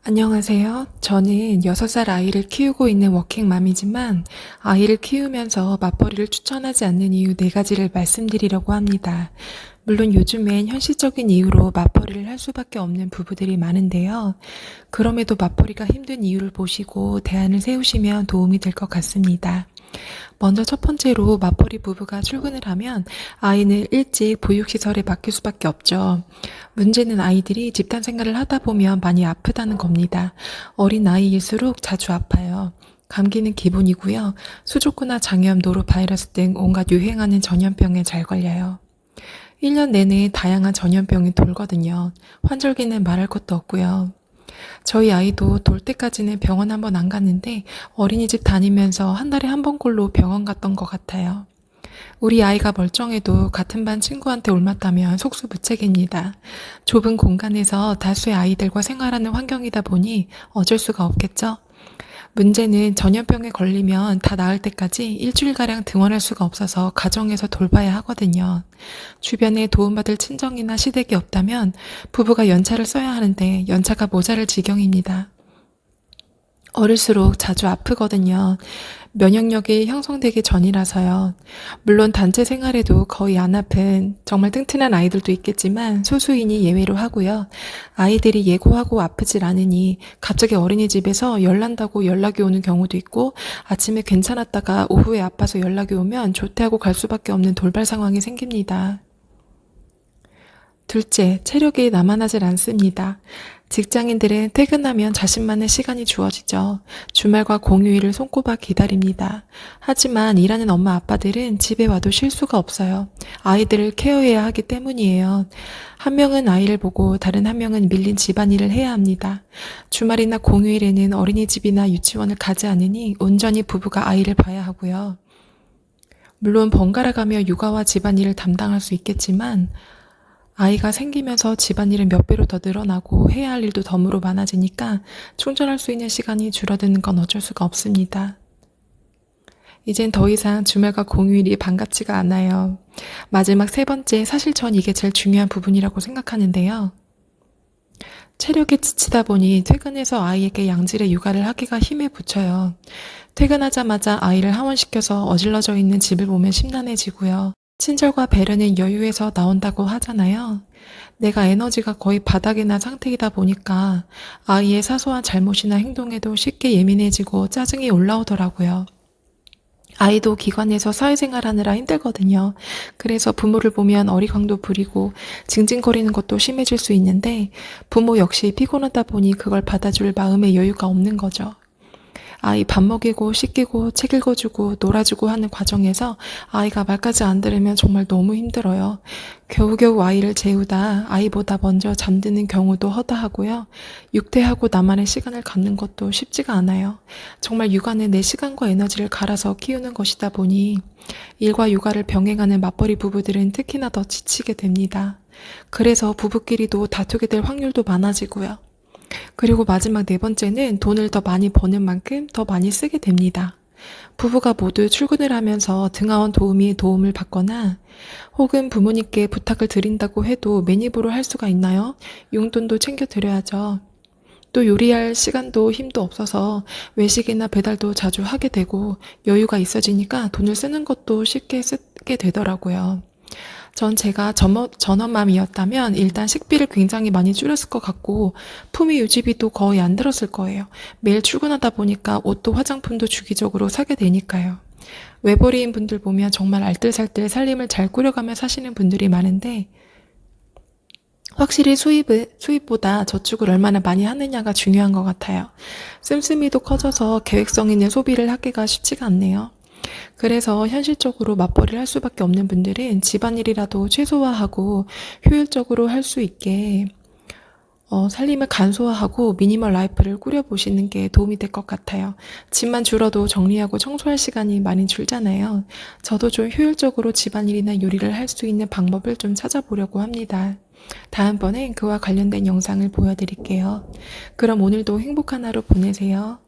안녕하세요. 저는 6살 아이를 키우고 있는 워킹맘이지만 아이를 키우면서 맞벌이를 추천하지 않는 이유 4가지를 말씀드리려고 합니다. 물론 요즘엔 현실적인 이유로 맞벌이를 할 수밖에 없는 부부들이 많은데요. 그럼에도 맞벌이가 힘든 이유를 보시고 대안을 세우시면 도움이 될 것 같습니다. 먼저 첫 번째로 맞벌이 부부가 출근을 하면 아이는 일찍 보육시설에 맡길 수밖에 없죠. 문제는 아이들이 집단 생활을 하다 보면 많이 아프다는 겁니다. 어린 아이일수록 자주 아파요. 감기는 기본이고요. 수족구나 장염, 노로바이러스 등 온갖 유행하는 전염병에 잘 걸려요. 1년 내내 다양한 전염병이 돌거든요. 환절기는 말할 것도 없고요. 저희 아이도 돌 때까지는 병원 한 번 안 갔는데 어린이집 다니면서 한 달에 한 번꼴로 병원 갔던 것 같아요. 우리 아이가 멀쩡해도 같은 반 친구한테 옮았다면 속수무책입니다. 좁은 공간에서 다수의 아이들과 생활하는 환경이다 보니 어쩔 수가 없겠죠? 문제는 전염병에 걸리면 다 나을 때까지 일주일가량 등원할 수가 없어서 가정에서 돌봐야 하거든요. 주변에 도움받을 친정이나 시댁이 없다면 부부가 연차를 써야 하는데 연차가 모자랄 지경입니다. 어릴수록 자주 아프거든요. 면역력이 형성되기 전이라서요. 물론 단체 생활에도 거의 안 아픈 정말 튼튼한 아이들도 있겠지만 소수인이 예외로 하고요. 아이들이 예고하고 아프질 않으니 갑자기 어린이집에서 열난다고 연락이 오는 경우도 있고 아침에 괜찮았다가 오후에 아파서 연락이 오면 조퇴하고 갈 수밖에 없는 돌발 상황이 생깁니다. 둘째, 체력이 남아나질 않습니다. 직장인들은 퇴근하면 자신만의 시간이 주어지죠. 주말과 공휴일을 손꼽아 기다립니다. 하지만 일하는 엄마 아빠들은 집에 와도 쉴 수가 없어요. 아이들을 케어해야 하기 때문이에요. 한 명은 아이를 보고 다른 한 명은 밀린 집안일을 해야 합니다. 주말이나 공휴일에는 어린이집이나 유치원을 가지 않으니 온전히 부부가 아이를 봐야 하고요. 물론 번갈아가며 육아와 집안일을 담당할 수 있겠지만 아이가 생기면서 집안일은 몇 배로 더 늘어나고 해야 할 일도 덤으로 많아지니까 충전할 수 있는 시간이 줄어드는 건 어쩔 수가 없습니다. 이젠 더 이상 주말과 공휴일이 반갑지가 않아요. 마지막 3번째, 사실 전 이게 제일 중요한 부분이라고 생각하는데요. 체력이 지치다 보니 퇴근해서 아이에게 양질의 육아를 하기가 힘에 부쳐요. 퇴근하자마자 아이를 하원시켜서 어질러져 있는 집을 보면 심란해지고요. 친절과 배려는 여유에서 나온다고 하잖아요. 내가 에너지가 거의 바닥에 난 상태이다 보니까 아이의 사소한 잘못이나 행동에도 쉽게 예민해지고 짜증이 올라오더라고요. 아이도 기관에서 사회생활하느라 힘들거든요. 그래서 부모를 보면 어리광도 부리고 징징거리는 것도 심해질 수 있는데 부모 역시 피곤하다 보니 그걸 받아줄 마음의 여유가 없는 거죠. 아이 밥 먹이고 씻기고 책 읽어주고 놀아주고 하는 과정에서 아이가 말까지 안 들으면 정말 너무 힘들어요. 겨우겨우 아이를 재우다 아이보다 먼저 잠드는 경우도 허다하고요. 육퇴하고 나만의 시간을 갖는 것도 쉽지가 않아요. 정말 육아는 내 시간과 에너지를 갈아서 키우는 것이다 보니 일과 육아를 병행하는 맞벌이 부부들은 특히나 더 지치게 됩니다. 그래서 부부끼리도 다투게 될 확률도 많아지고요. 그리고 마지막 4번째는 돈을 더 많이 버는 만큼 더 많이 쓰게 됩니다. 부부가 모두 출근을 하면서 등하원 도움을 받거나 혹은 부모님께 부탁을 드린다고 해도 맨입으로 할 수가 있나요? 용돈도 챙겨드려야죠. 또 요리할 시간도 힘도 없어서 외식이나 배달도 자주 하게 되고 여유가 있어지니까 돈을 쓰는 것도 쉽게 쓰게 되더라고요. 전 제가 전업맘이었다면 일단 식비를 굉장히 많이 줄였을 것 같고 품위 유지비도 거의 안 들었을 거예요. 매일 출근하다 보니까 옷도 화장품도 주기적으로 사게 되니까요. 외벌이인 분들 보면 정말 알뜰살뜰 살림을 잘 꾸려가며 사시는 분들이 많은데 확실히 수입보다 저축을 얼마나 많이 하느냐가 중요한 것 같아요. 씀씀이도 커져서 계획성 있는 소비를 하기가 쉽지가 않네요. 그래서 현실적으로 맞벌이를 할 수밖에 없는 분들은 집안일이라도 최소화하고 효율적으로 할 수 있게 살림을 간소화하고 미니멀 라이프를 꾸려보시는 게 도움이 될 것 같아요. 집만 줄어도 정리하고 청소할 시간이 많이 줄잖아요. 저도 좀 효율적으로 집안일이나 요리를 할 수 있는 방법을 좀 찾아보려고 합니다. 다음번엔 그와 관련된 영상을 보여드릴게요. 그럼 오늘도 행복한 하루 보내세요.